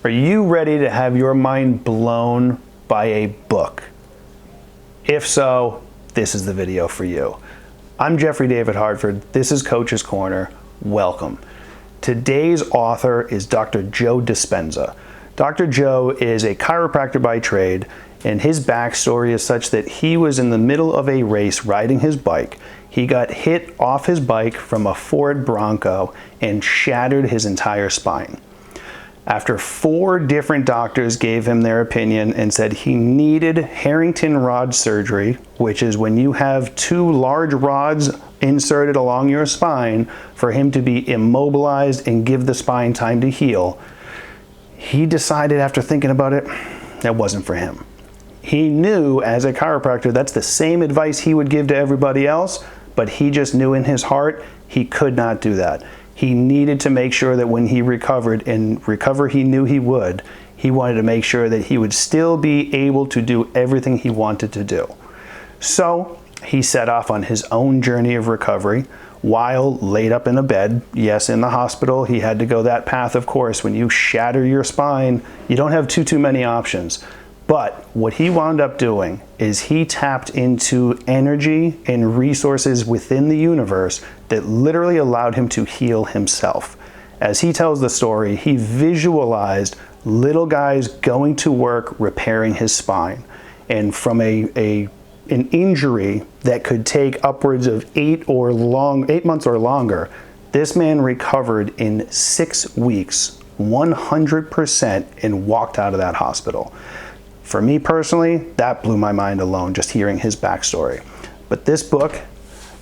Are you ready to have your mind blown by a book? If so, this is the video for you. I'm Jeffrey David Hartford. This is Coach's Corner. Welcome. Today's author is Dr. Joe Dispenza. Dr. Joe is a chiropractor by trade, and his backstory is such that he was in the middle of a race riding his bike. He got hit off his bike from a Ford Bronco and shattered his entire spine. After 4 different doctors gave him their opinion and said he needed Harrington rod surgery, which is when you have 2 large rods inserted along your spine for him to be immobilized and give the spine time to heal, he decided after thinking about it, that wasn't for him. He knew as a chiropractor that's the same advice he would give to everybody else, but he just knew in his heart he could not do that. He needed to make sure that when he recovered, and recover he knew he would, he wanted to make sure that he would still be able to do everything he wanted to do. So he set off on his own journey of recovery while laid up in a bed. Yes, in the hospital, he had to go that path, of course. When you shatter your spine, you don't have too many options. But what he wound up doing is he tapped into energy and resources within the universe that literally allowed him to heal himself. As he tells the story, he visualized little guys going to work repairing his spine. And from an injury that could take upwards of 8 months or longer, this man recovered in 6 weeks, 100%, and walked out of that hospital. For me personally, that blew my mind alone, just hearing his backstory. But this book,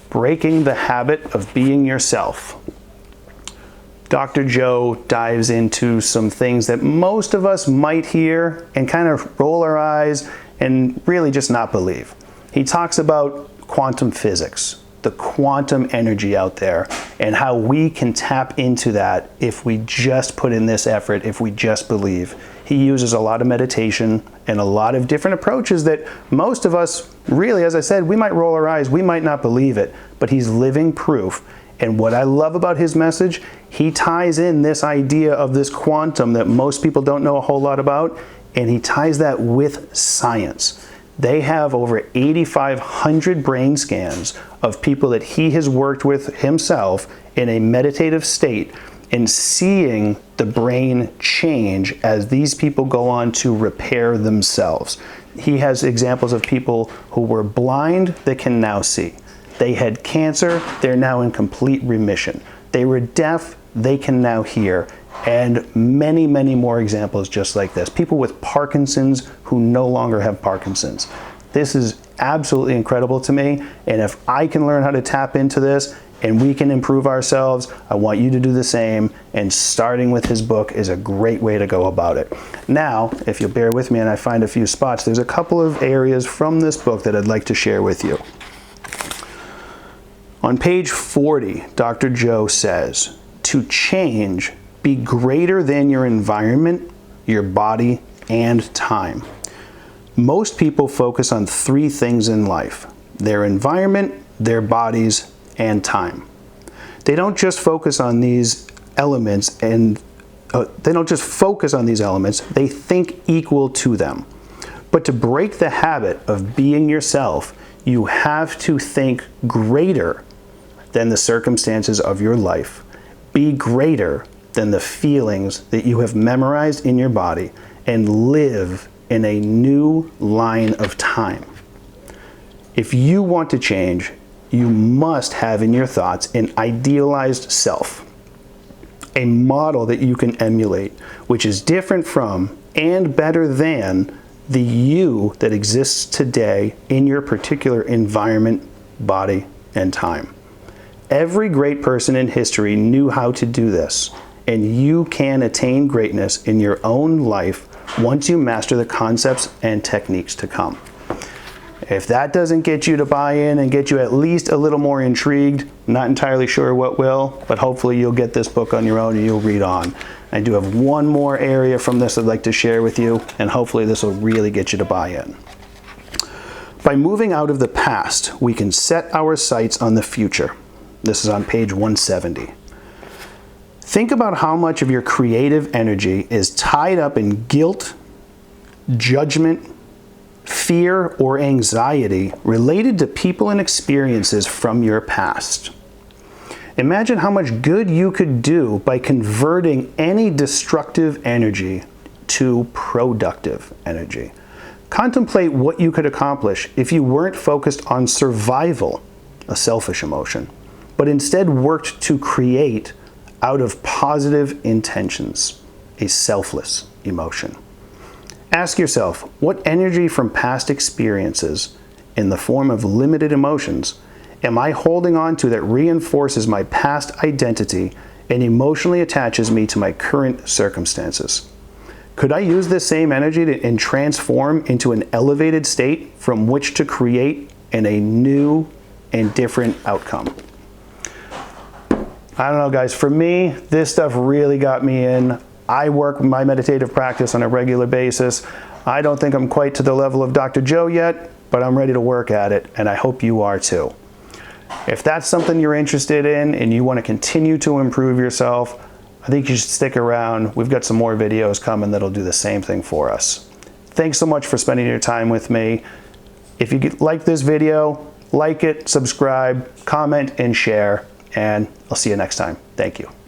Breaking the Habit of Being Yourself, Dr. Joe dives into some things that most of us might hear and kind of roll our eyes and really just not believe. He talks about quantum physics, the quantum energy out there, and how we can tap into that if we just put in this effort, if we just believe. He uses a lot of meditation and a lot of different approaches that most of us, really, as I said, we might roll our eyes, we might not believe it, but he's living proof. And what I love about his message, he ties in this idea of this quantum that most people don't know a whole lot about, and he ties that with science. They have over 8,500 brain scans of people that he has worked with himself in a meditative state, and seeing the brain change as these people go on to repair themselves. He has examples of people who were blind that can now see. They had cancer, they're now in complete remission. They were deaf, they can now hear. And many, many more examples just like this. People with Parkinson's who no longer have Parkinson's. This is absolutely incredible to me. And if I can learn how to tap into this and we can improve ourselves, I want you to do the same. And starting with his book is a great way to go about it. Now, if you'll bear with me and I find a few spots, there's a couple of areas from this book that I'd like to share with you. On page 40, Dr. Joe says, to change, be greater than your environment, your body, and time. Most people focus on 3 things in life: their environment, their bodies, and time. They don't just focus on these elements they think equal to them. But to break the habit of being yourself, you have to think greater than the circumstances of your life. Be greater than the feelings that you have memorized in your body, and live in a new line of time. If you want to change, you must have in your thoughts an idealized self, a model that you can emulate, which is different from and better than the you that exists today in your particular environment, body, and time. Every great person in history knew how to do this, and you can attain greatness in your own life once you master the concepts and techniques to come. If that doesn't get you to buy in and get you at least a little more intrigued, not entirely sure what will, but hopefully you'll get this book on your own and you'll read on. I do have one more area from this I'd like to share with you, and hopefully this will really get you to buy in. By moving out of the past, we can set our sights on the future. This is on page 170. Think about how much of your creative energy is tied up in guilt, judgment, fear, or anxiety related to people and experiences from your past. Imagine how much good you could do by converting any destructive energy to productive energy. Contemplate what you could accomplish if you weren't focused on survival, a selfish emotion, but instead worked to create out of positive intentions, a selfless emotion. Ask yourself, what energy from past experiences in the form of limited emotions am I holding on to that reinforces my past identity and emotionally attaches me to my current circumstances? Could I use this same energy and transform into an elevated state from which to create in a new and different outcome? I don't know, guys. For me, this stuff really got me in. I work my meditative practice on a regular basis. I don't think I'm quite to the level of Dr. Joe yet, but I'm ready to work at it, and I hope you are too. If that's something you're interested in and you want to continue to improve yourself, I think you should stick around. We've got some more videos coming that'll do the same thing for us. Thanks so much for spending your time with me. If you like this video, like it, subscribe, comment, and share, and I'll see you next time. Thank you.